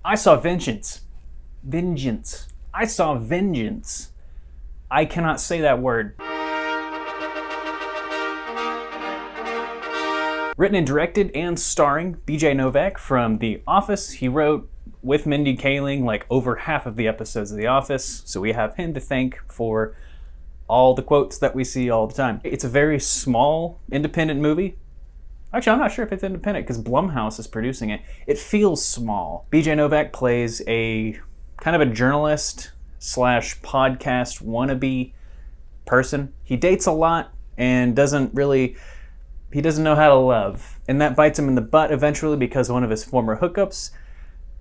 I saw Vengeance. Vengeance. I saw Vengeance. I cannot say that word. Written and directed and starring BJ Novak from The Office. He wrote with Mindy Kaling like over half of the episodes of The Office, so we have him to thank for all the quotes that we see all the time. It's a very small independent movie. Actually, I'm not sure if it's independent because Blumhouse is producing it. It feels small. BJ Novak plays a kind of a journalist slash podcast wannabe person. He dates a lot and he doesn't know how to love. And that bites him in the butt eventually because one of his former hookups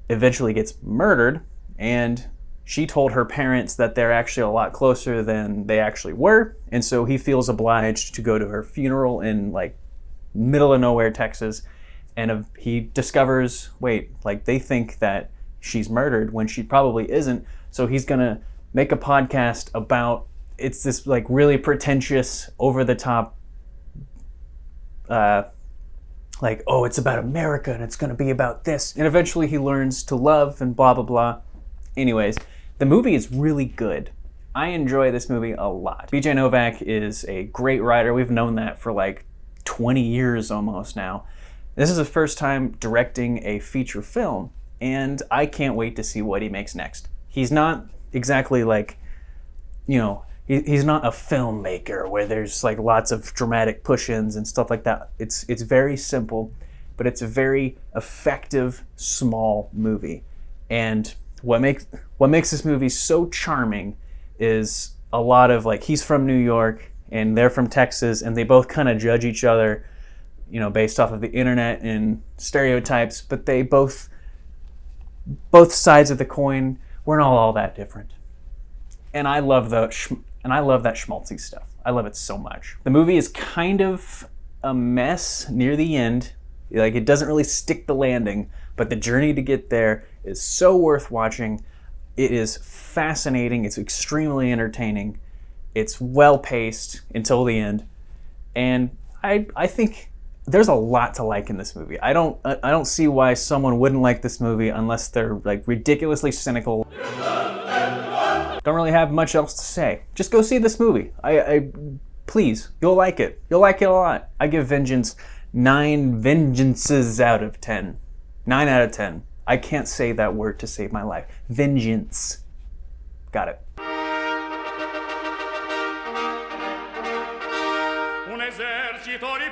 eventually gets murdered, and she told her parents that they're actually a lot closer than they actually were, and so he feels obliged to go to her funeral in like middle of nowhere Texas, and he discovers, they think that she's murdered when she probably isn't, so he's gonna make a podcast about, it's this like really pretentious, over the top, it's about America and it's gonna be about this, and eventually he learns to love and blah blah blah. Anyways, the movie is really good. I enjoy this movie a lot. BJ Novak is a great writer. We've known that for like 20 years almost now. This is the first time directing a feature film, and I can't wait to see what he makes next. He's not exactly like, he's not a filmmaker where there's like lots of dramatic push-ins and stuff like that. It's very simple, but it's a very effective, small movie. And what makes this movie so charming is a lot of like, he's from New York and they're from Texas, and they both kind of judge each other, based off of the internet and stereotypes, but they both sides of the coin, we're not all that different. And I love that schmaltzy stuff. I love it so much. The movie is kind of a mess near the end. Like, it doesn't really stick the landing, but the journey to get there is so worth watching. It is fascinating. It's extremely entertaining. It's well-paced until the end. And I think there's a lot to like in this movie. I don't see why someone wouldn't like this movie unless they're like ridiculously cynical. Don't really have much else to say. Just go see this movie. Please, you'll like it. You'll like it a lot. I give Vengeance 9 Vengeances out of 10. 9 out of 10. I can't say that word to save my life. Vengeance. Got it. Un esercito di